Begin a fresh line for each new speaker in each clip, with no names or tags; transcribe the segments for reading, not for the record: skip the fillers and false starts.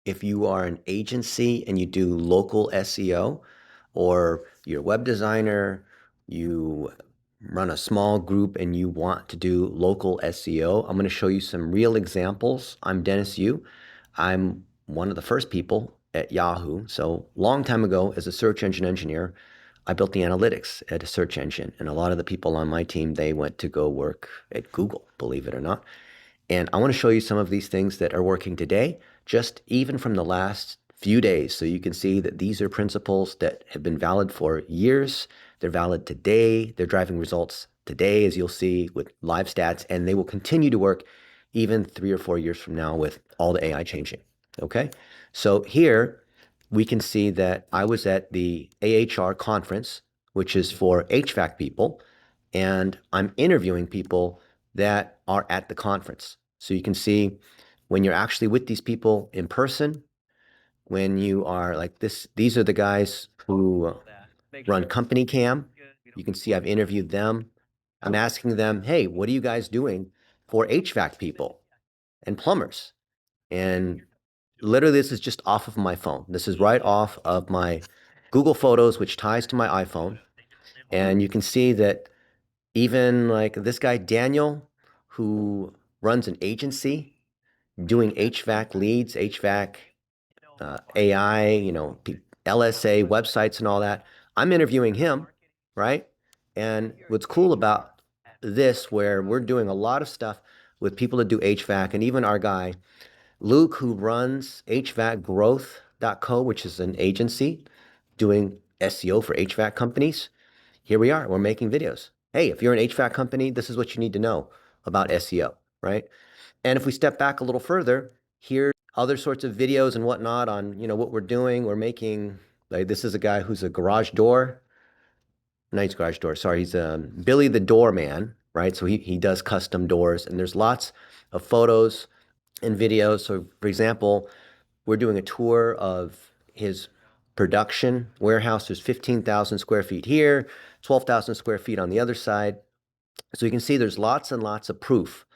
if you are an agency and you do local SEO, or you're a web designer, you run a small group and you want to do local SEO, I'm going to show you some real examples. I'm Dennis Yu. I'm one of the first people at Yahoo. So long time ago, as a search engine engineer, I built the analytics at a search engine. And a lot of the people on my team, they went to go work at Google, believe it or not. And I want to show you some of these things that are working today, just even from the last few days. So you can see that these are principles that have been valid for years. They're valid today. They're driving results today, as you'll see with live stats, and they will continue to work even 3 or 4 years from now with all the AI changing. Okay. So here we can see that I was at the AHR conference, which is for HVAC people, and I'm interviewing people that are at the conference. So you can see when you're actually with these people in person, when you are like this, these are the guys who run Company Cam. You can see I've interviewed them. I'm asking them, hey, what are you guys doing for HVAC people and plumbers? And literally, this is just off of my phone. This is right off of my Google Photos, which ties to my iPhone. And you can see that even like this guy, Daniel, who runs an agency doing HVAC leads, HVAC, AI, LSA websites and all that. I'm interviewing him, right? And what's cool about this, where we're doing a lot of stuff with people that do HVAC, and even our guy, Luke, who runs HVACgrowth.co, which is an agency doing SEO for HVAC companies. Here we are, we're making videos. Hey, if you're an HVAC company, this is what you need to know about SEO, right? And if we step back a little further, here's other sorts of videos and whatnot on, what we're doing. We're making, like, this is a guy who's a garage door. Nice garage door. Sorry, he's Billy the Doorman, right? So he does custom doors, and there's lots of photos and videos. So for example, we're doing a tour of his production warehouse. There's 15,000 square feet here, 12,000 square feet on the other side. So you can see there's lots and lots of proof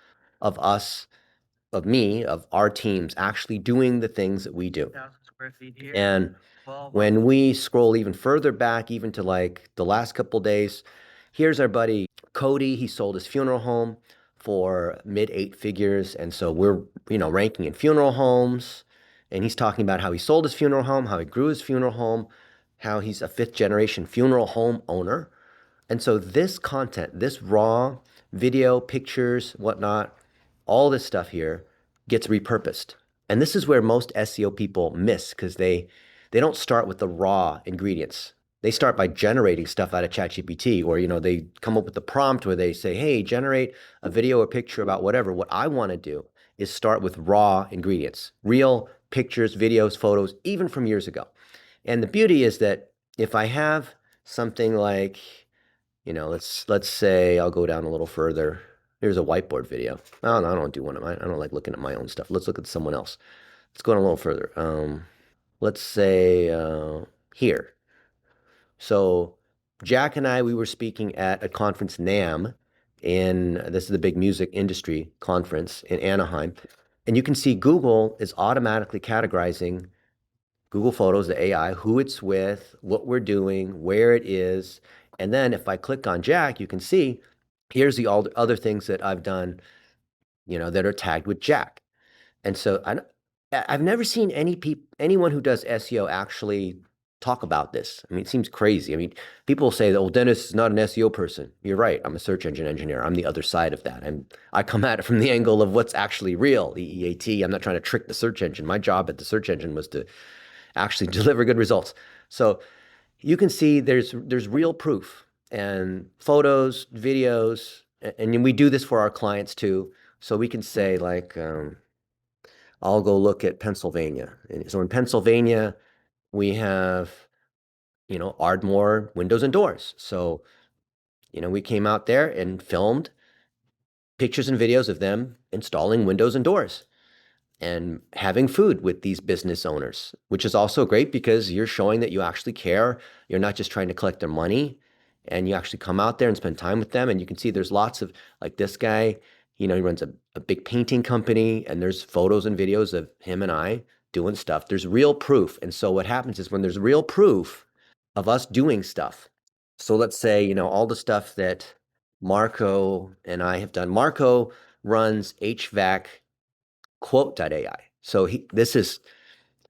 of us, of me, of our teams actually doing the things that we do. And when we scroll even further back, even to like the last couple days, here's our buddy Cody. He sold his funeral home for mid-8 figures. And so we're, ranking in funeral homes. And he's talking about how he sold his funeral home, how he grew his funeral home, how he's a 5th generation funeral home owner. And so this content, this raw video, pictures, whatnot, all this stuff here gets repurposed. And this is where most SEO people miss, because they don't start with the raw ingredients. They start by generating stuff out of ChatGPT, or, they come up with the prompt where they say, hey, generate a video or picture about whatever. What I want to do is start with raw ingredients, real pictures, videos, photos, even from years ago. And the beauty is that if I have something like, let's say I'll go down a little further. Here's a whiteboard video. Oh, no, I don't do one of mine. I don't like looking at my own stuff. Let's look at someone else. Let's go on a little further. Let's say here. So Jack and I, we were speaking at a conference, NAM, this is the big music industry conference in Anaheim. And you can see Google is automatically categorizing Google Photos, the AI, who it's with, what we're doing, where it is. And then if I click on Jack, you can see here's the all other things that I've done, that are tagged with Jack. And so I've never seen anyone who does SEO actually talk about this. I mean, it seems crazy. I mean, people say that, well, Dennis is not an SEO person. You're right. I'm a search engine engineer. I'm the other side of that. And I come at it from the angle of what's actually real, the EEAT. I'm not trying to trick the search engine. My job at the search engine was to actually deliver good results. So you can see there's real proof and photos, videos, and we do this for our clients too. So we can say like, I'll go look at Pennsylvania. And so in Pennsylvania, we have, Ardmore windows and doors. So, we came out there and filmed pictures and videos of them installing windows and doors and having food with these business owners, which is also great because you're showing that you actually care. You're not just trying to collect their money, and you actually come out there and spend time with them. And you can see there's lots of, like this guy, he runs a big painting company, and there's photos and videos of him and I doing stuff. There's real proof. And so what happens is when there's real proof of us doing stuff. So let's say, all the stuff that Marco and I have done. Marco runs HVAC quote.ai. So this is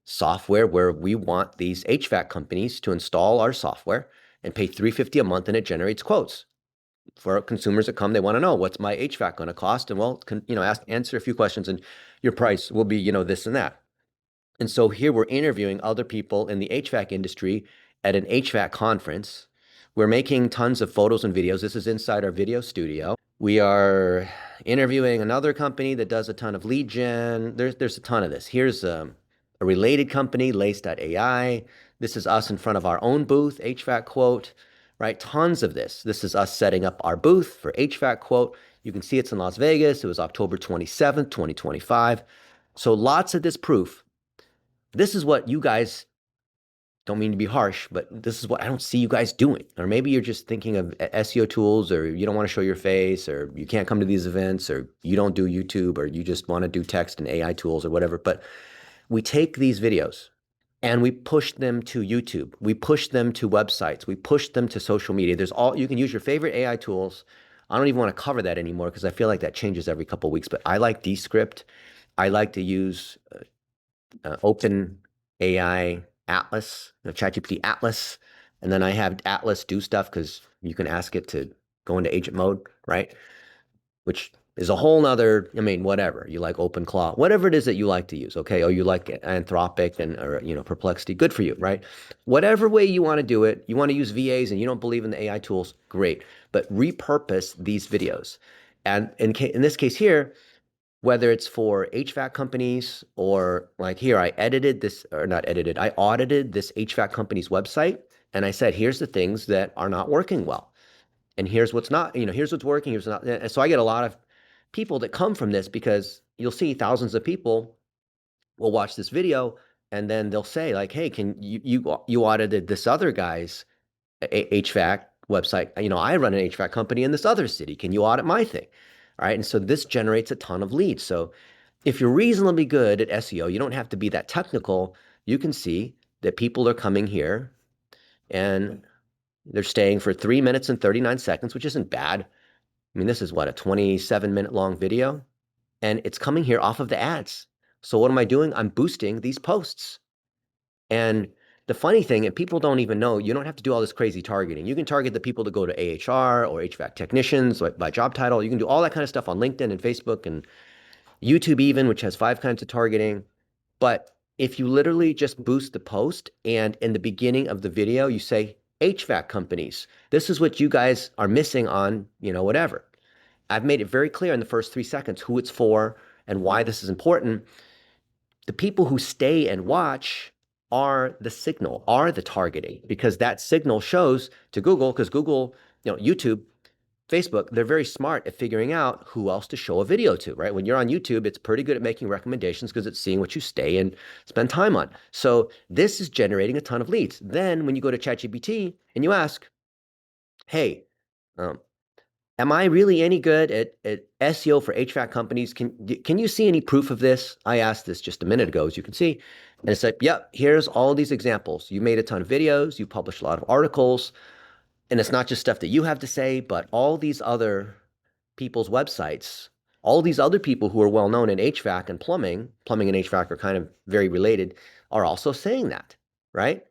software where we want these HVAC companies to install our software and pay $350 a month, and it generates quotes for consumers that come. They want to know, what's my HVAC going to cost? And answer a few questions, and your price will be, this and that. And so here we're interviewing other people in the HVAC industry at an HVAC conference. We're making tons of photos and videos. This is inside our video studio. We are interviewing another company that does a ton of lead gen. There's a ton of this. Here's a related company, Lace.ai. This is us in front of our own booth, HVAC quote, right? Tons of this. This is us setting up our booth for HVAC quote. You can see it's in Las Vegas. It was October 27th, 2025. So lots of this proof. This is what you guys, don't mean to be harsh, but this is what I don't see you guys doing. Or maybe you're just thinking of SEO tools, or you don't want to show your face, or you can't come to these events, or you don't do YouTube, or you just want to do text and AI tools or whatever. But we take these videos and we push them to YouTube. We push them to websites. We push them to social media. You can use your favorite AI tools. I don't even want to cover that anymore because I feel like that changes every couple of weeks, but I like Descript. I like to use Open AI Atlas, ChatGPT Atlas, and then I have Atlas do stuff because you can ask it to go into agent mode, right? Which is a whole nother, whatever. You like OpenClaw, whatever it is that you like to use, okay? Or you like Anthropic or Perplexity, good for you, right? Whatever way you want to do it, you want to use VAs and you don't believe in the AI tools, great. But repurpose these videos. And in this case here, whether it's for HVAC companies or like here, I audited this HVAC company's website. And I said, here's the things that are not working well. And here's what's not, here's what's working, here's not. And so I get a lot of people that come from this because you'll see thousands of people will watch this video and then they'll say like, hey, can you audited this other guy's HVAC website. I run an HVAC company in this other city. Can you audit my thing? All right. And so this generates a ton of leads. So if you're reasonably good at SEO, you don't have to be that technical. You can see that people are coming here and they're staying for 3 minutes and 39 seconds, which isn't bad. This is what, a 27-minute long video? And it's coming here off of the ads. So what am I doing? I'm boosting these posts. And the funny thing, and people don't even know, you don't have to do all this crazy targeting. You can target the people that go to AHR or HVAC technicians by job title. You can do all that kind of stuff on LinkedIn and Facebook and YouTube even, which has 5 kinds of targeting. But if you literally just boost the post and in the beginning of the video, you say, HVAC companies, this is what you guys are missing on, whatever. I've made it very clear in the first 3 seconds who it's for and why this is important. The people who stay and watch are the signal, are the targeting, because that signal shows to Google, because Google, YouTube, Facebook, they're very smart at figuring out who else to show a video to, right? When you're on YouTube, it's pretty good at making recommendations because it's seeing what you stay and spend time on. So this is generating a ton of leads. Then when you go to ChatGPT and you ask, hey, am I really any good at SEO for HVAC companies? Can you see any proof of this? I asked this just a minute ago, as you can see. And it's like, yep, here's all these examples. You made a ton of videos. You published a lot of articles. And it's not just stuff that you have to say, but all these other people's websites, all these other people who are well-known in HVAC and plumbing and HVAC are kind of very related, are also saying that, right?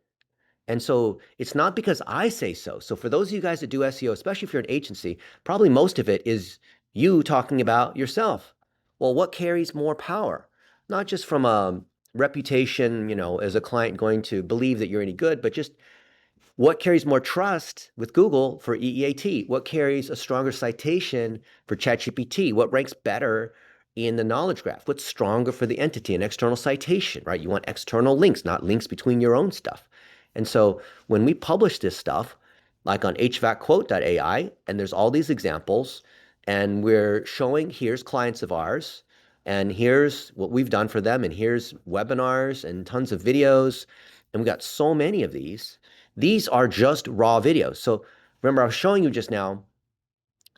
And so it's not because I say so. So for those of you guys that do SEO, especially if you're an agency, probably most of it is you talking about yourself. Well, what carries more power? Not just from a reputation, as a client going to believe that you're any good, but just what carries more trust with Google for EEAT? What carries a stronger citation for ChatGPT? What ranks better in the knowledge graph? What's stronger for the entity? An external citation, right? You want external links, not links between your own stuff. And so when we publish this stuff, like on HVACquote.ai, and there's all these examples, and we're showing, here's clients of ours, and here's what we've done for them, and here's webinars and tons of videos, and we got so many of these. These are just raw videos. So remember, I was showing you just now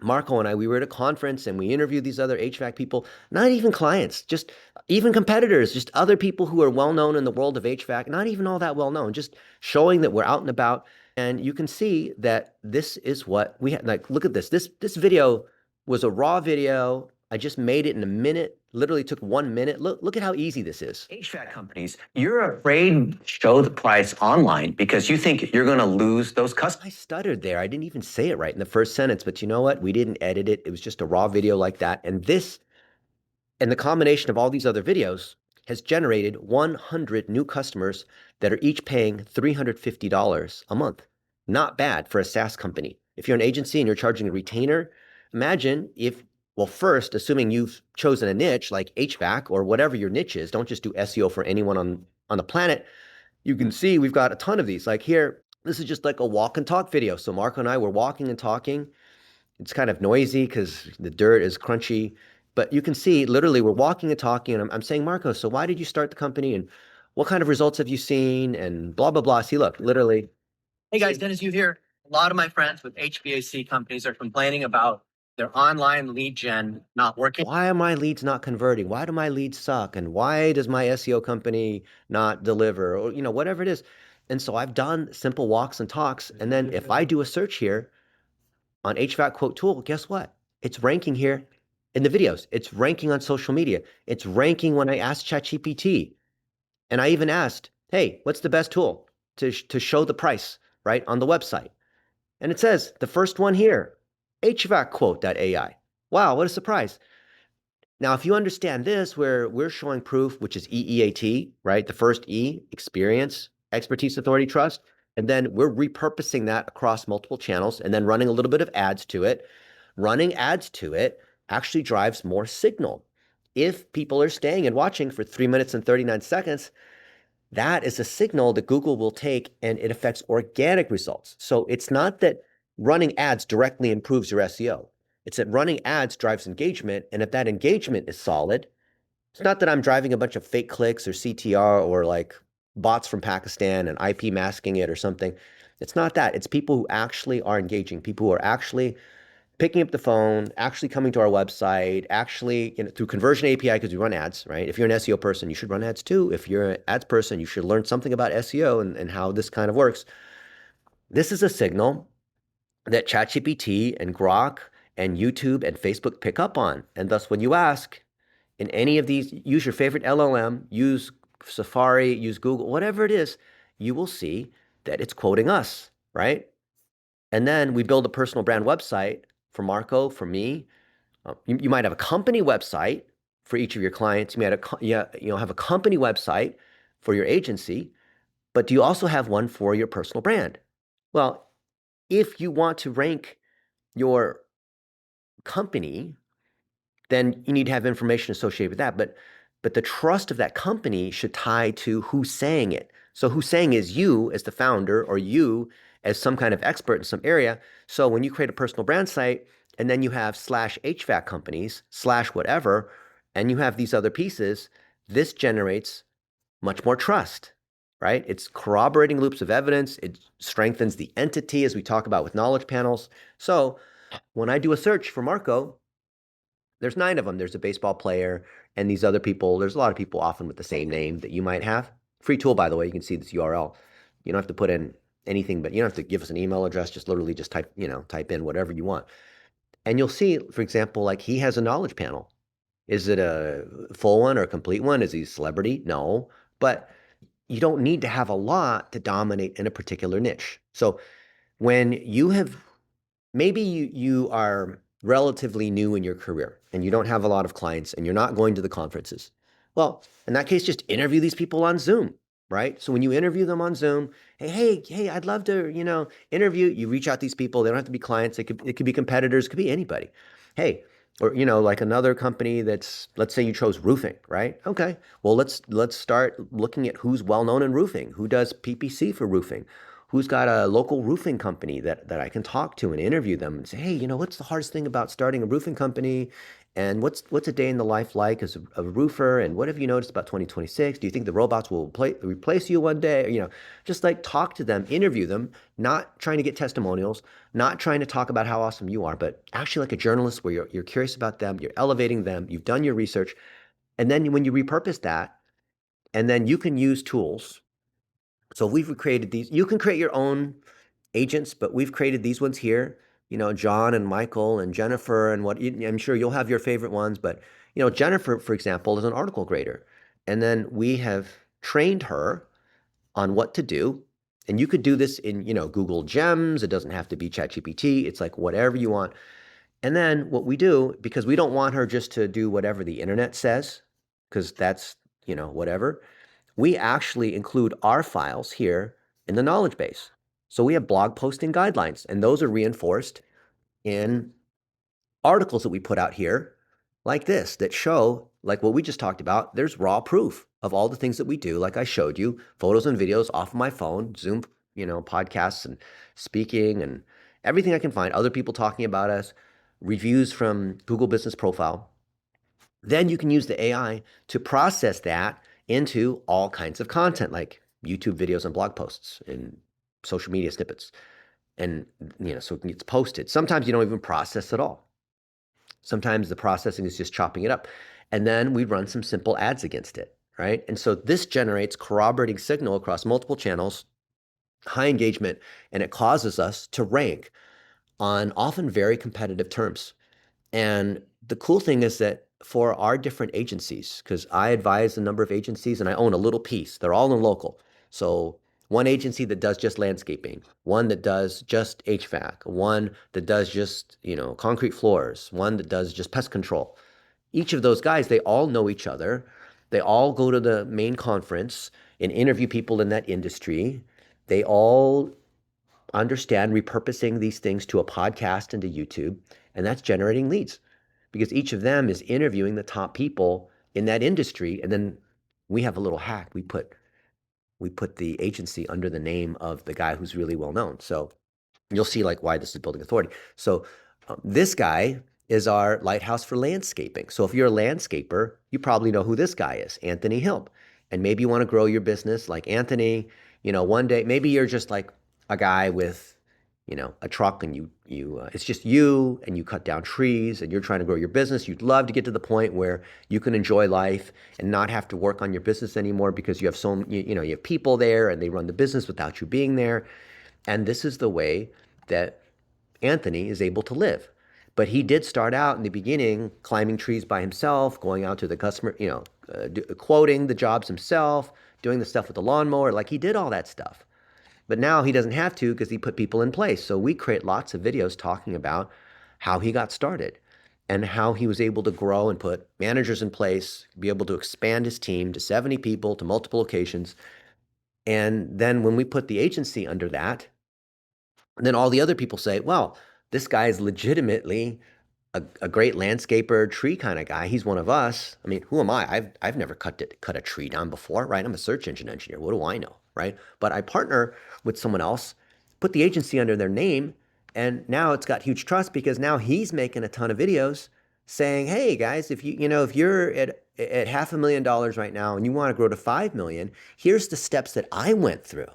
Marco and I, we were at a conference and we interviewed these other HVAC people, not even clients, just even competitors, just other people who are well known in the world of HVAC, not even all that well known, just showing that we're out and about. And you can see that this is what we had. Like, look at this. This video was a raw video. I just made it in a minute. Literally took 1 minute. Look at how easy this is.
HVAC companies, you're afraid to show the price online because you think you're going to lose those customers.
I stuttered there. I didn't even say it right in the first sentence, but you know what? We didn't edit it. It was just a raw video like that. And this, and the combination of all these other videos has generated 100 new customers that are each paying $350 a month. Not bad for a SaaS company. If you're an agency and you're charging a retainer, imagine if, well, first, assuming you've chosen a niche like HVAC or whatever your niche is, don't just do SEO for anyone on the planet. You can see we've got a ton of these. Like here, this is just like a walk and talk video. So Marco and I were walking and talking. It's kind of noisy because the dirt is crunchy, but you can see literally we're walking and talking, and I'm saying, Marco, so why did you start the company, and what kind of results have you seen, and blah, blah, blah. See, look, literally.
Hey guys, Dennis, you here. A lot of my friends with HVAC companies are complaining about their online lead gen not working.
Why are my leads not converting? Why do my leads suck? And why does my SEO company not deliver? Or, whatever it is. And so I've done simple walks and talks. And then if I do a search here on HVAC quote tool, guess what? It's ranking here in the videos. It's ranking on social media. It's ranking when I asked ChatGPT. And I even asked, hey, what's the best tool to show the price, right, on the website? And it says the first one here, HVACquote.ai. Wow, what a surprise. Now, if you understand this, where we're showing proof, which is EEAT, right? The first E, experience, expertise, authority, trust. And then we're repurposing that across multiple channels and then running a little bit of ads to it. Running ads to it actually drives more signal. If people are staying and watching for 3 minutes and 39 seconds, that is a signal that Google will take, and it affects organic results. So it's not that running ads directly improves your SEO. It's that running ads drives engagement. And if that engagement is solid, it's not that I'm driving a bunch of fake clicks or CTR or like bots from Pakistan and IP masking it or something. It's not that. It's people who actually are engaging, people who are actually picking up the phone, actually coming to our website, actually, through Conversion API, because we run ads, right? If you're an SEO person, you should run ads too. If you're an ads person, you should learn something about SEO and how this kind of works. This is a signal that ChatGPT and Grok and YouTube and Facebook pick up on. And thus, when you ask in any of these, use your favorite LLM, use Safari, use Google, whatever it is, you will see that it's quoting us, right? And then we build a personal brand website for Marco, for me. You might have a company website for each of your clients. You might have a company website for your agency, but do you also have one for your personal brand? Well, if you want to rank your company, then you need to have information associated with that. But the trust of that company should tie to who's saying it. So who's saying is you as the founder, or you as some kind of expert in some area. So when you create a personal brand site and then you have /HVAC companies /whatever, and you have these other pieces, this generates much more trust, right? It's corroborating loops of evidence. It strengthens the entity, as we talk about with knowledge panels. So when I do a search for Marco, there's 9 of them. There's a baseball player and these other people. There's a lot of people often with the same name that you might have. Free tool, by the way. You can see this URL. You don't have to put in anything, but you don't have to give us an email address. Just literally just type in whatever you want. And you'll see, for example, like he has a knowledge panel. Is it a full one or a complete one? Is he a celebrity? No. But you don't need to have a lot to dominate in a particular niche. So when you have, maybe you are relatively new in your career and you don't have a lot of clients and you're not going to the conferences. Well, in that case, just interview these people on Zoom, right? So when you interview them on Zoom, hey, I'd love to, interview. You reach out to these people. They don't have to be clients. It could be competitors. It could be anybody. Hey, or like another company that's, let's say you chose roofing, right? Okay, well let's start looking at who's well known in roofing, who does PPC for roofing, who's got a local roofing company that I can talk to and interview them and say, hey, what's the hardest thing about starting a roofing company? And what's a day in the life like as a roofer? And what have you noticed about 2026? Do you think the robots will replace you one day? Just like talk to them, interview them, not trying to get testimonials, not trying to talk about how awesome you are, but actually like a journalist where you're curious about them, you're elevating them, you've done your research. And then when you repurpose that, and then you can use tools. So we've created these, you can create your own agents, but we've created these ones here, John and Michael and Jennifer and I'm sure you'll have your favorite ones, but Jennifer, for example, is an article grader. And then we have trained her on what to do. And you could do this in, Google Gems. It doesn't have to be ChatGPT. It's like whatever you want. And then what we do, because we don't want her just to do whatever the internet says, because that's, whatever, we actually include our files here in the knowledge base. So we have blog posting guidelines, and those are reinforced in articles that we put out here like this that show, like what we just talked about, there's raw proof of all the things that we do. Like I showed you, photos and videos off of my phone, Zoom, podcasts and speaking and everything I can find, other people talking about us, reviews from Google Business Profile. Then you can use the AI to process that into all kinds of content like YouTube videos and blog posts and social media snippets. And, so it gets posted. Sometimes you don't even process at all. Sometimes the processing is just chopping it up. And then we run some simple ads against it, right? And so this generates corroborating signal across multiple channels, high engagement, and it causes us to rank on often very competitive terms. And the cool thing is that for our different agencies, because I advise a number of agencies and I own a little piece, they're all in local. So one agency that does just landscaping, one that does just HVAC, one that does just, concrete floors, one that does just pest control. Each of those guys, they all know each other. They all go to the main conference and interview people in that industry. They all understand repurposing these things to a podcast and to YouTube, and that's generating leads because each of them is interviewing the top people in that industry. And then we have a little hack. We put the agency under the name of the guy who's really well known. So you'll see like why this is building authority. So this guy is our lighthouse for landscaping. So if you're a landscaper, you probably know who this guy is, Anthony Hill. And maybe you want to grow your business like Anthony. One day, maybe you're just like a guy with, a truck and it's just you and you cut down trees and you're trying to grow your business. You'd love to get to the point where you can enjoy life and not have to work on your business anymore because you have you have people there and they run the business without you being there. And this is the way that Anthony is able to live. But he did start out in the beginning climbing trees by himself, going out to the customer, quoting the jobs himself, doing the stuff with the lawnmower. Like he did all that stuff. But now he doesn't have to because he put people in place. So we create lots of videos talking about how he got started and how he was able to grow and put managers in place, be able to expand his team to 70 people to multiple locations. And then when we put the agency under that, then all the other people say, well, this guy is legitimately a great landscaper, tree kind of guy. He's one of us. I mean, who am I? I've never cut a tree down before, right? I'm a search engine engineer. What do I know, right? But I partner with someone else, put the agency under their name, and now it's got huge trust because now he's making a ton of videos saying, hey guys, if you're at $500,000 right now and you want to grow to 5 million, here's the steps that I went through.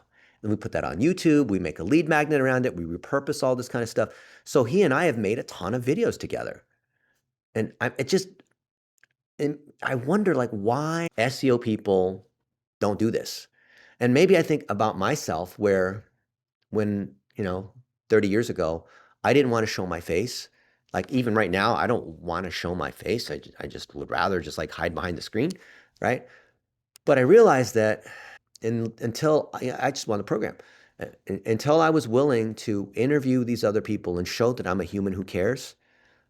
And we put that on YouTube. We make a lead magnet around it. We repurpose all this kind of stuff. So he and I have made a ton of videos together. And I wonder like why SEO people don't do this. And maybe I think about myself where when, 30 years ago, I didn't want to show my face. Like even right now, I don't want to show my face. I just would rather just like hide behind the screen, right? But I realized that until I just won the program, until I was willing to interview these other people and show that I'm a human who cares,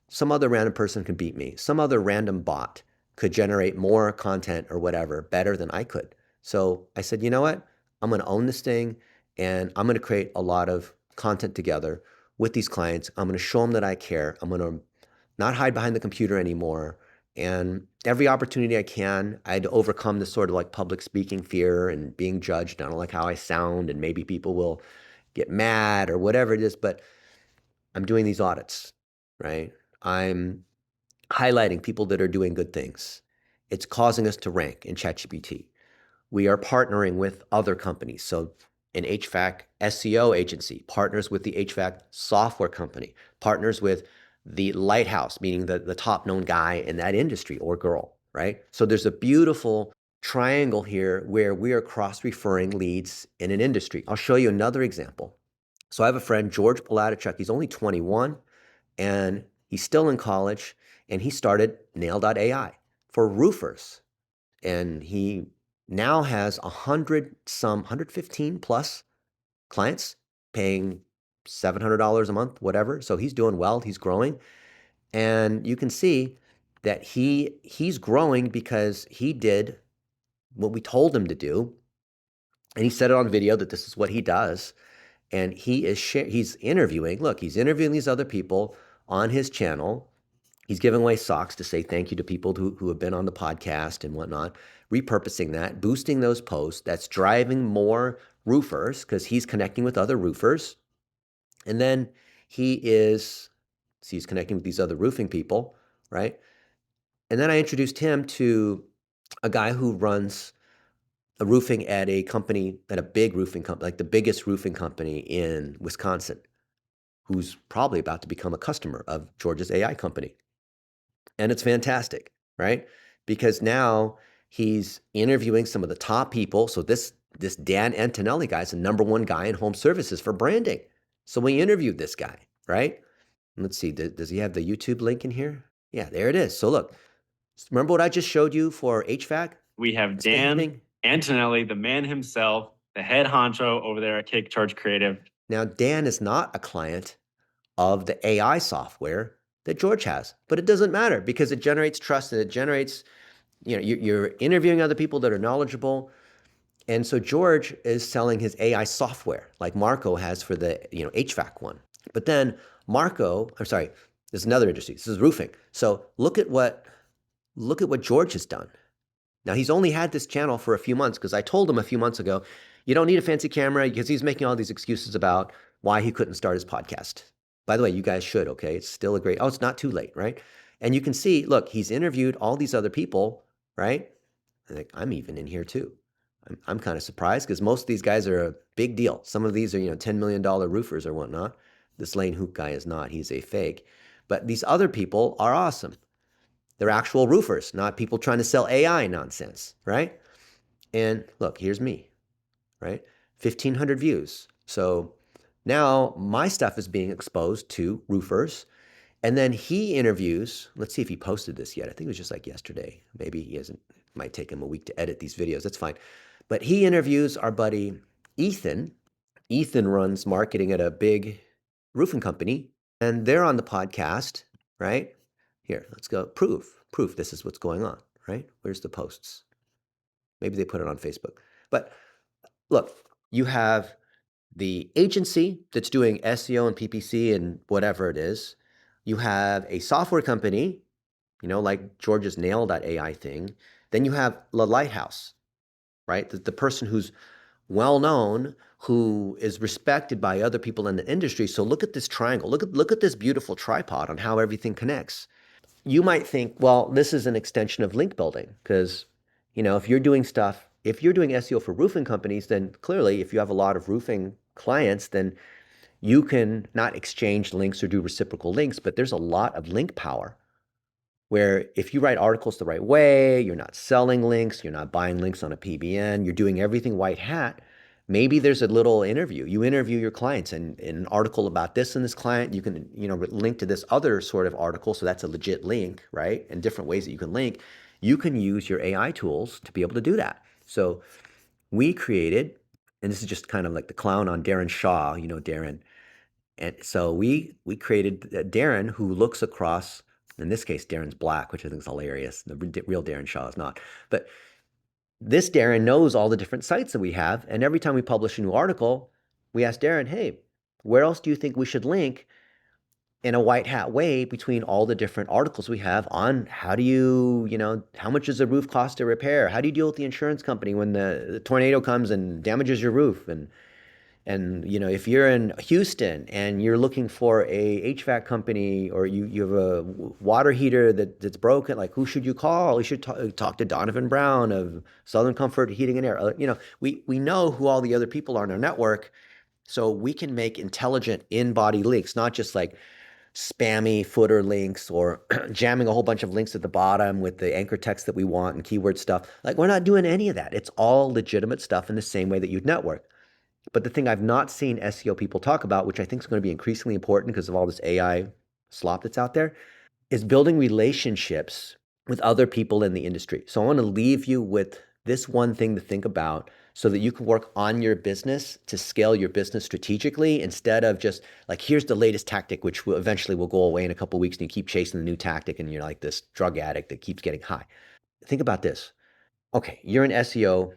some other random person could beat me. Some other random bot could generate more content or whatever better than I could. So I said, you know what? I'm going to own this thing and I'm going to create a lot of content together with these clients. I'm going to show them that I care. I'm going to not hide behind the computer anymore. And every opportunity I can, I had to overcome this sort of like public speaking fear and being judged. I don't like how I sound, and maybe people will get mad or whatever it is, but I'm doing these audits, right? I'm highlighting people that are doing good things. It's causing us to rank in ChatGPT. We are partnering with other companies. So an HVAC SEO agency partners with the HVAC software company, partners with the lighthouse, meaning the top known guy in that industry or girl, right? So there's a beautiful triangle here where we are cross-referring leads in an industry. I'll show you another example. So I have a friend, George Palatachuk. He's only 21 and he's still in college, and he started Nail.ai for roofers. And he now has 115 plus clients paying $700 a month, whatever. So he's doing well, he's growing. And you can see that he's growing because he did what we told him to do. And he said it on video that this is what he does. And he's interviewing, look, he's interviewing these other people on his channel. He's giving away socks to say thank you to people who have been on the podcast and whatnot, repurposing that, boosting those posts. That's driving more roofers because he's connecting with other roofers. And then he's connecting with these other roofing people, right? And then I introduced him to a guy who runs a roofing at a company, at a big roofing company, like the biggest roofing company in Wisconsin, who's probably about to become a customer of George's AI company. And it's fantastic, right? Because now he's interviewing some of the top people. So this Dan Antonelli guy is the number 1 guy in home services for branding. So we interviewed this guy, right? Let's see, does he have the YouTube link in here? Yeah, there it is. So look, remember what I just showed you for HVAC?
We have Dan Antonelli, the man himself, the head honcho over there at Kick Charge Creative.
Now, Dan is not a client of the AI software that George has, but it doesn't matter because it generates trust and it generates, you're interviewing other people that are knowledgeable. And so George is selling his AI software like Marco has for the, HVAC one. But then there's another industry. This is roofing. So look at what George has done. Now, he's only had this channel for a few months because I told him a few months ago, you don't need a fancy camera, because he's making all these excuses about why he couldn't start his podcast. By the way, you guys should, okay? It's still it's not too late, right? And you can see, look, he's interviewed all these other people, right? Like, I'm even in here too. I'm kind of surprised because most of these guys are a big deal. Some of these are, $10 million roofers or whatnot. This Lane Hook guy is not. He's a fake. But these other people are awesome. They're actual roofers, not people trying to sell AI nonsense, right? And look, here's me, right? 1,500 views. So now my stuff is being exposed to roofers. And then he interviews, let's see if he posted this yet. I think it was just like yesterday. Maybe he hasn't, might take him a week to edit these videos. That's fine. But he interviews our buddy Ethan. Ethan runs marketing at a big roofing company, and they're on the podcast, right? Here, let's go. Proof. This is what's going on, right? Where's the posts? Maybe they put it on Facebook. But look, you have the agency that's doing SEO and PPC and whatever it is. You have a software company, like George's Nail.ai thing. Then you have the lighthouse, right? The person who's well known, who is respected by other people in the industry. So look at this triangle. Look at this beautiful tripod on how everything connects. You might think, well, this is an extension of link building because, if you're doing SEO for roofing companies, then clearly if you have a lot of roofing clients, then you can not exchange links or do reciprocal links, but there's a lot of link power where if you write articles the right way, you're not selling links, you're not buying links on a PBN, you're doing everything white hat. Maybe there's a little interview. You interview your clients and in an article about this and this client, you can, link to this other sort of article. So that's a legit link, right? And different ways that you can link. You can use your AI tools to be able to do that. So we created, and this is just kind of like the clown on Darren Shaw, Darren. And so we created Darren, who looks across, in this case, Darren's black, which I think is hilarious. The real Darren Shaw is not. But this Darren knows all the different sites that we have. And every time we publish a new article, we ask Darren, hey, where else do you think we should link in a white hat way between all the different articles we have on how do you, how much does a roof cost to repair? How do you deal with the insurance company when the tornado comes and damages your roof? And And if you're in Houston and you're looking for a HVAC company, or you have a water heater that's broken, like who should you call? You should talk to Donovan Brown of Southern Comfort Heating and Air. We know who all the other people are in our network, so we can make intelligent in-body links, not just like spammy footer links or jamming a whole bunch of links at the bottom with the anchor text that we want and keyword stuff. Like, we're not doing any of that. It's all legitimate stuff in the same way that you'd network. But the thing I've not seen SEO people talk about, which I think is going to be increasingly important because of all this AI slop that's out there, is building relationships with other people in the industry. So I want to leave you with this one thing to think about so that you can work on your business to scale your business strategically, instead of just like, here's the latest tactic, which will eventually will go away in a couple of weeks, and you keep chasing the new tactic and you're like this drug addict that keeps getting high. Think about this. Okay, you're an SEO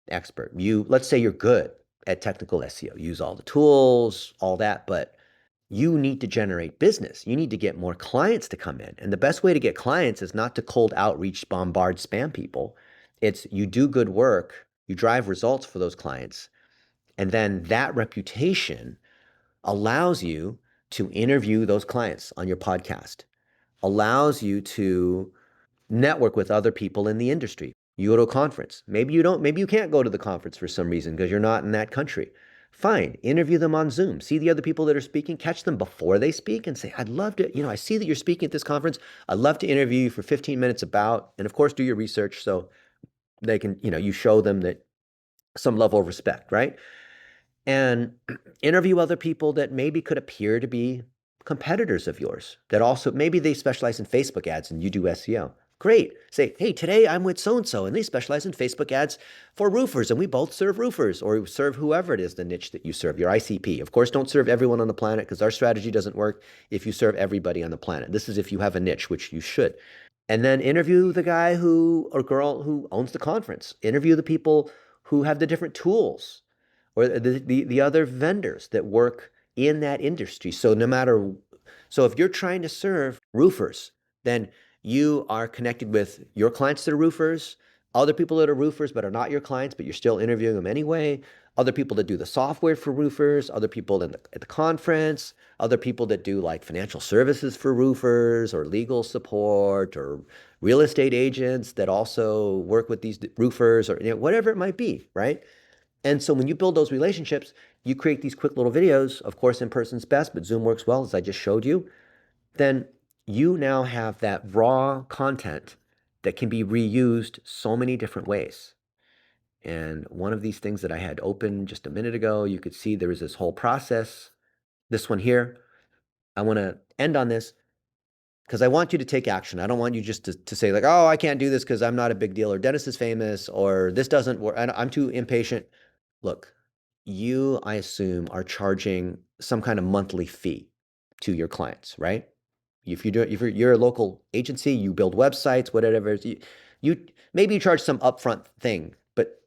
expert. Let's say you're good at technical SEO, use all the tools, all that, but you need to generate business. You need to get more clients to come in. And the best way to get clients is not to cold outreach, bombard, spam people. It's you do good work, you drive results for those clients, and then that reputation allows you to interview those clients on your podcast, allows you to network with other people in the industry. You go to a conference. Maybe you can't go to the conference for some reason because you're not in that country. Fine, interview them on Zoom. See the other people that are speaking, catch them before they speak and say, I'd love to, I see that you're speaking at this conference. I'd love to interview you for 15 minutes about, and of course, do your research so they can, you show them that some level of respect, right? And interview other people that maybe could appear to be competitors of yours, that also maybe they specialize in Facebook ads and you do SEO. Great. Say, hey, today I'm with so-and-so and they specialize in Facebook ads for roofers, and we both serve roofers, or serve whoever it is, the niche that you serve, your ICP. Of course, don't serve everyone on the planet, because our strategy doesn't work if you serve everybody on the planet. This is if you have a niche, which you should. And then interview the guy or girl who owns the conference. Interview the people who have the different tools, or the other vendors that work in that industry. So if you're trying to serve roofers, then you are connected with your clients that are roofers, other people that are roofers but are not your clients, but you're still interviewing them anyway, other people that do the software for roofers, other people at the conference, other people that do like financial services for roofers, or legal support, or real estate agents that also work with these roofers, or whatever it might be, right? And so when you build those relationships, you create these quick little videos. Of course, in person's best, but Zoom works well, as I just showed you. Then you now have that raw content that can be reused so many different ways. And one of these things that I had open just a minute ago, you could see there was this whole process. This one here, I want to end on this because I want you to take action. I don't want you just to say like, oh, I can't do this because I'm not a big deal, or Dennis is famous, or this doesn't work, I'm too impatient. Look, you, I assume, are charging some kind of monthly fee to your clients, right? If you're a local agency, you build websites, whatever, you maybe you charge some upfront thing, but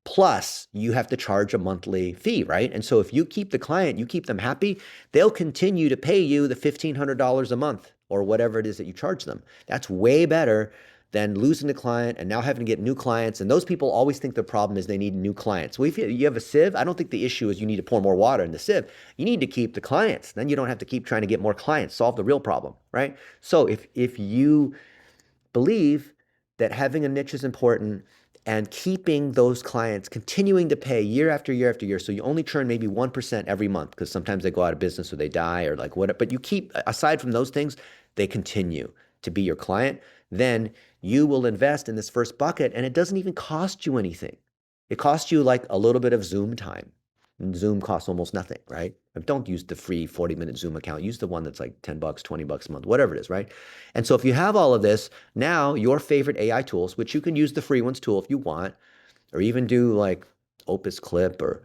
plus you have to charge a monthly fee, right? And so if you keep the client, you keep them happy, they'll continue to pay you the $1,500 a month or whatever it is that you charge them. That's way better than losing the client and now having to get new clients. And those people always think the problem is they need new clients. Well, if you have a sieve, I don't think the issue is you need to pour more water in the sieve. You need to keep the clients. Then you don't have to keep trying to get more clients. Solve the real problem, right? So if you believe that having a niche is important and keeping those clients, continuing to pay year after year after year, so you only churn maybe 1% every month because sometimes they go out of business or they die or like what, but you keep, aside from those things, they continue to be your client, then you will invest in this first bucket and it doesn't even cost you anything. It costs you like a little bit of Zoom time. And Zoom costs almost nothing, right? Don't use the free 40-minute Zoom account. Use the one that's like $10, $20 a month, whatever it is, right? And so if you have all of this, now your favorite AI tools, which you can use the free ones too if you want, or even do like Opus Clip or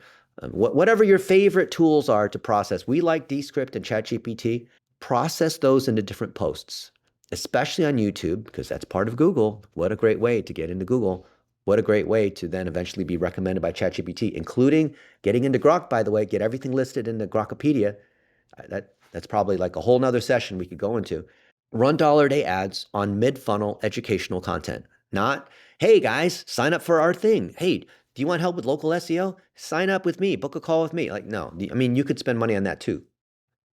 whatever your favorite tools are to process. We like Descript and ChatGPT. Process those into different posts, especially on YouTube, because that's part of Google. What a great way to get into Google. What a great way to then eventually be recommended by ChatGPT, including getting into Grok, by the way. Get everything listed in the Grokopedia. That's probably like a whole nother session we could go into. Run dollar-a-day ads on mid-funnel educational content. Not, hey guys, sign up for our thing. Hey, do you want help with local SEO? Sign up with me, book a call with me. Like, no, I mean, you could spend money on that too.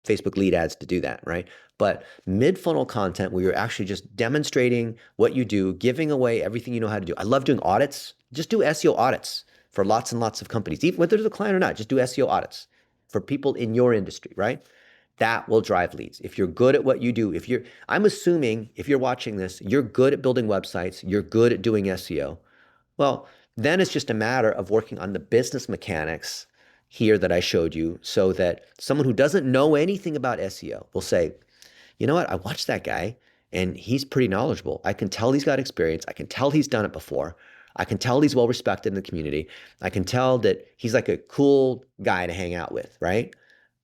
Facebook lead ads to do that, right? But mid-funnel content where you're actually just demonstrating what you do, giving away everything you know how to do. I love doing audits. Just do SEO audits for lots and lots of companies, even whether it's a client or not, just do SEO audits for people in your industry, right? That will drive leads. If you're good at what you do, I'm assuming if you're watching this, you're good at building websites, you're good at doing SEO. Well, then it's just a matter of working on the business mechanics here that I showed you so that someone who doesn't know anything about SEO will say, you know what, I watched that guy and he's pretty knowledgeable. I can tell he's got experience. I can tell he's done it before. I can tell he's well respected in the community. I can tell that he's like a cool guy to hang out with, right?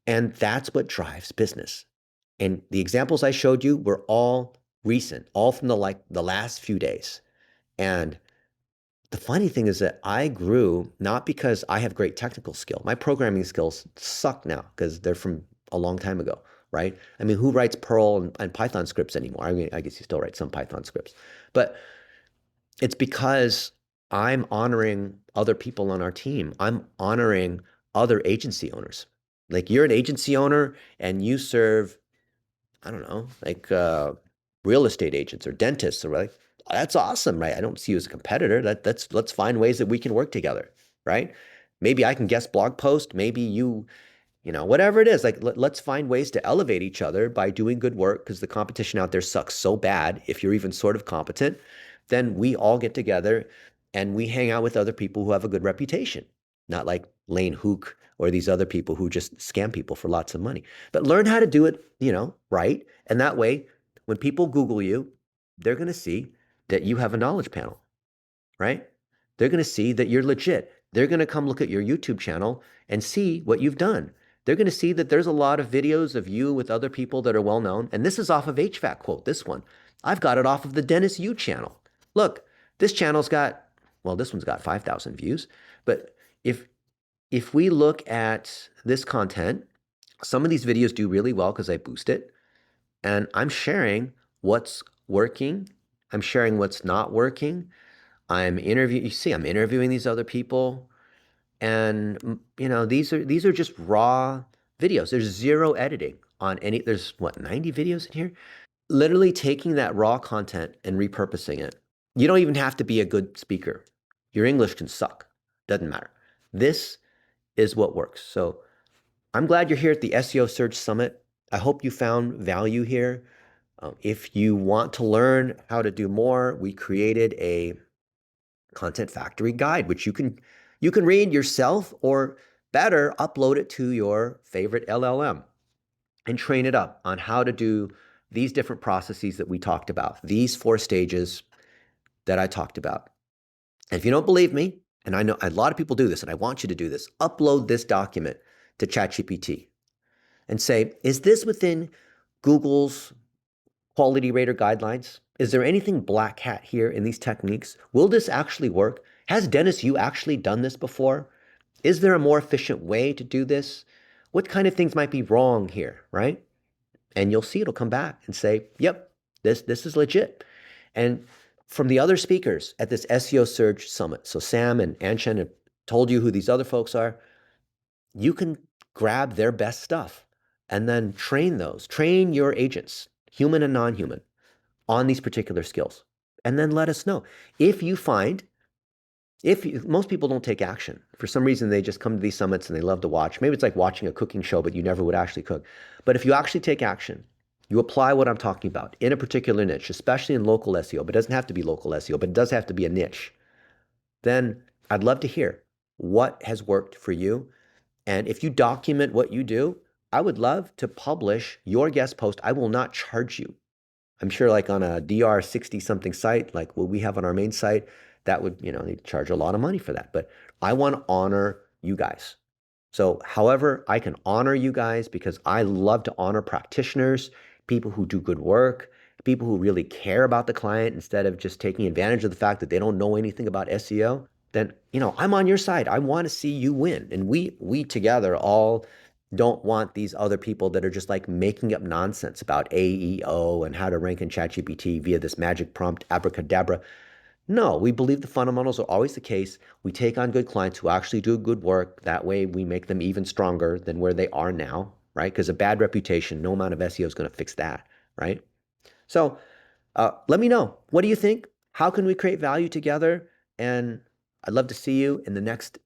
And that's what drives business. And the examples I showed you were all recent, all from the last few days. And the funny thing is that I grew not because I have great technical skill. My programming skills suck now because they're from a long time ago, right? I mean, who writes Perl and Python scripts anymore? I mean, I guess you still write some Python scripts, but it's because I'm honoring other people on our team. I'm honoring other agency owners. Like you're an agency owner and you serve, I don't know, like real estate agents or dentists or like, that's awesome, right? I don't see you as a competitor. Let's find ways that we can work together, right? Maybe I can guest blog post. Maybe whatever it is, like let's find ways to elevate each other by doing good work because the competition out there sucks so bad. If you're even sort of competent, then we all get together and we hang out with other people who have a good reputation, not like Lane Hook or these other people who just scam people for lots of money. But learn how to do it, right. And that way, when people Google you, they're going to see that you have a knowledge panel, right? They're going to see that you're legit. They're going to come look at your YouTube channel and see what you've done. They're going to see that there's a lot of videos of you with other people that are well known. And this is off of HVAC quote, this one. I've got it off of the Dennis Yu channel. Look, this channel's got, well, this one's got 5,000 views. But if we look at this content, some of these videos do really well because I boost it. And I'm sharing what's working. I'm sharing what's not working. I'm interviewing these other people. And these are just raw videos. There's zero editing on any, there's what, 90 videos in here? Literally taking that raw content and repurposing it. You don't even have to be a good speaker. Your English can suck. Doesn't matter. This is what works. So I'm glad you're here at the SEO Surge Summit. I hope you found value here. If you want to learn how to do more, we created a content factory guide, which you can read yourself or better, upload it to your favorite LLM and train it up on how to do these different processes that we talked about, these 4 stages that I talked about. And if you don't believe me, and I know a lot of people do this, and I want you to do this, upload this document to ChatGPT and say, is this within Google's quality rater guidelines? Is there anything black hat here in these techniques? Will this actually work? Has Dennis Yu actually done this before? Is there a more efficient way to do this? What kind of things might be wrong here, right? And you'll see it'll come back and say, yep, this is legit. And from the other speakers at this SEO Surge Summit, so Sam and Anshan have told you who these other folks are, you can grab their best stuff and then train your agents, human and non-human, on these particular skills. And then let us know. Most people don't take action. For some reason, they just come to these summits and they love to watch. Maybe it's like watching a cooking show, but you never would actually cook. But if you actually take action, you apply what I'm talking about in a particular niche, especially in local SEO, but it doesn't have to be local SEO, but it does have to be a niche, then I'd love to hear what has worked for you. And if you document what you do, I would love to publish your guest post. I will not charge you. I'm sure like on a DR 60 something site, like what we have on our main site, that would, they'd charge a lot of money for that. But I want to honor you guys. So however I can honor you guys, because I love to honor practitioners, people who do good work, people who really care about the client instead of just taking advantage of the fact that they don't know anything about SEO, then, I'm on your side. I want to see you win. And we together all don't want these other people that are just like making up nonsense about AEO and how to rank in ChatGPT via this magic prompt abracadabra. No, we believe the fundamentals are always the case. We take on good clients who actually do good work. That way we make them even stronger than where they are now, right? Because a bad reputation, no amount of SEO is going to fix that, right? So let me know. What do you think? How can we create value together? And I'd love to see you in the next